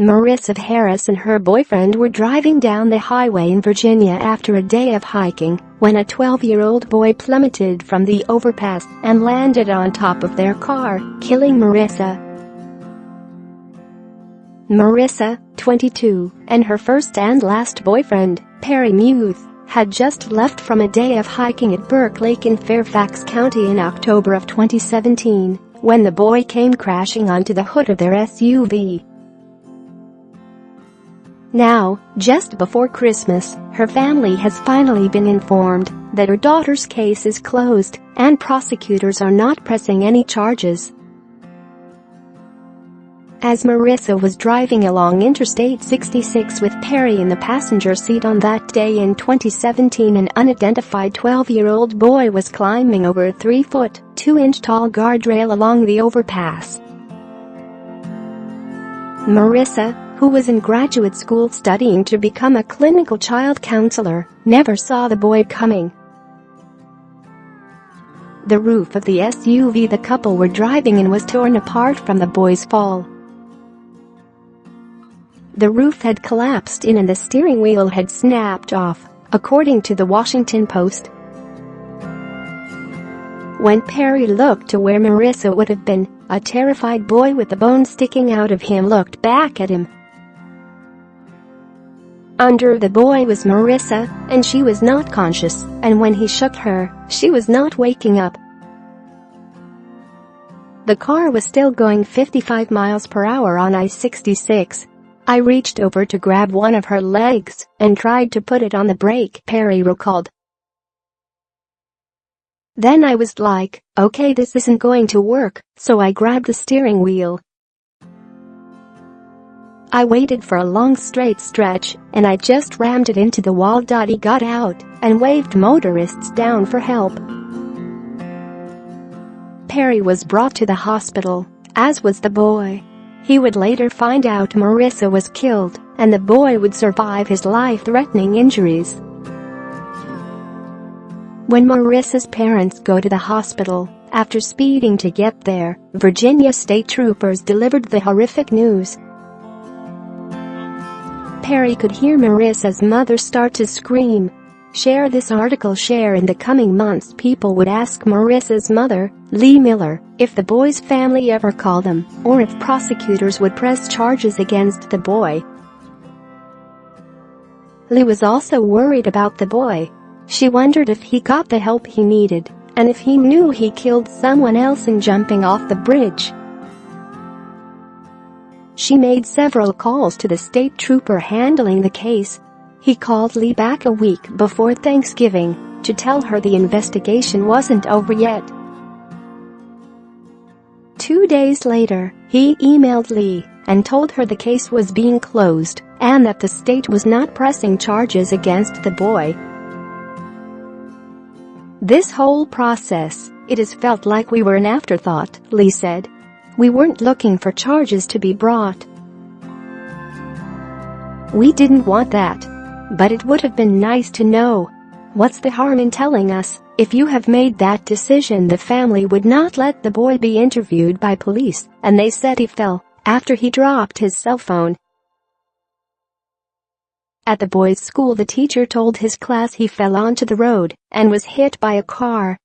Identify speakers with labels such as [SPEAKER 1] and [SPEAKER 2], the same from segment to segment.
[SPEAKER 1] Marissa Harris and her boyfriend were driving down the highway in Virginia after a day of hiking when a 12-year-old boy plummeted from the overpass and landed on top of their car, killing Marissa. Marissa, 22, and her first and last boyfriend, Perry Muth, had just left from a day of hiking at Burke Lake in Fairfax County in October of 2017 when the boy came crashing onto the hood of their SUV. Now, just before Christmas, her family has finally been informed that her daughter's case is closed and prosecutors are not pressing any charges. As Marissa was driving along Interstate 66 with Perry in the passenger seat on that day in 2017, an unidentified 12-year-old boy was climbing over a 3-foot, 2-inch-tall guardrail along the overpass. Marissa, who was in graduate school studying to become a clinical child counselor, never saw the boy coming. The roof of the SUV the couple were driving in was torn apart from the boy's fall. The roof had collapsed in and the steering wheel had snapped off, according to the Washington Post. When Perry looked to where Marissa would have been, a terrified boy with the bone sticking out of him looked back at him. Under the boy was Marissa, and she was not conscious, and when he shook her, she was not waking up. The car was still going 55 miles per hour on I-66. I reached over to grab one of her legs and tried to put it on the brake, Perry recalled. Then I was like, okay, this isn't going to work, so I grabbed the steering wheel. I waited for a long straight stretch, and I just rammed it into the wall. He got out and waved motorists down for help. Perry was brought to the hospital, as was the boy. He would later find out Marissa was killed, and the boy would survive his life-threatening injuries. When Marissa's parents go to the hospital, after speeding to get there, Virginia state troopers delivered the horrific news. Perry could hear Marissa's mother start to scream. Share this article. Share. In the coming months, people would ask Marissa's mother, Lee Miller, if the boy's family ever called them, or if prosecutors would press charges against the boy. Lee was also worried about the boy. She wondered if he got the help he needed, and if he knew he killed someone else in jumping off the bridge. She made several calls to the state trooper handling the case. He called Lee back a week before Thanksgiving to tell her the investigation wasn't over yet. 2 days later, he emailed Lee and told her the case was being closed and that the state was not pressing charges against the boy. This whole process, it has felt like we were an afterthought, Lee said. We weren't looking for charges to be brought. We didn't want that. But it would have been nice to know. What's the harm in telling us? If you have made that decision, the family would not let the boy be interviewed by police, and they said he fell after he dropped his cell phone. At the boy's school, the teacher told his class he fell onto the road and was hit by a car.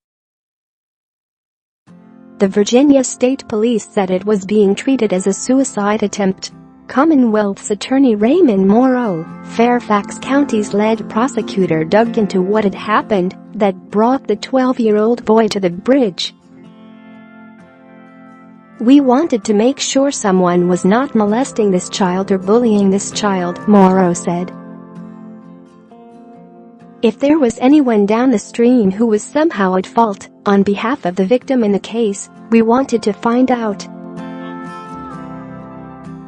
[SPEAKER 1] The Virginia State Police said it was being treated as a suicide attempt. Commonwealth's attorney Raymond Morrow, Fairfax County's lead prosecutor, dug into what had happened that brought the 12-year-old boy to the bridge. We wanted to make sure someone was not molesting this child or bullying this child, Morrow said. If there was anyone down the stream who was somehow at fault, on behalf of the victim in the case, we wanted to find out.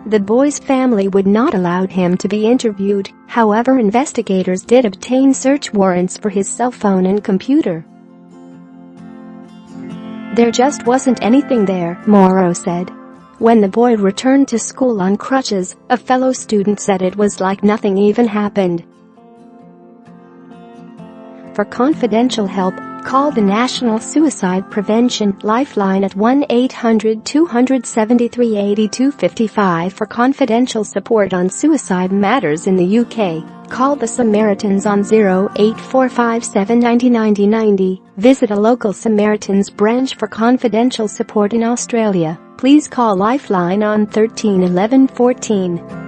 [SPEAKER 1] The boy's family would not allow him to be interviewed, however investigators did obtain search warrants for his cell phone and computer. There just wasn't anything there, Morrow said. When the boy returned to school on crutches, a fellow student said it was like nothing even happened. For confidential help, call the National Suicide Prevention Lifeline at 1-800-273-8255 for confidential support on suicide matters in the UK. Call the Samaritans on 08457 90 90 90. Visit a local Samaritans branch for confidential support in Australia. Please call Lifeline on 13 11 14.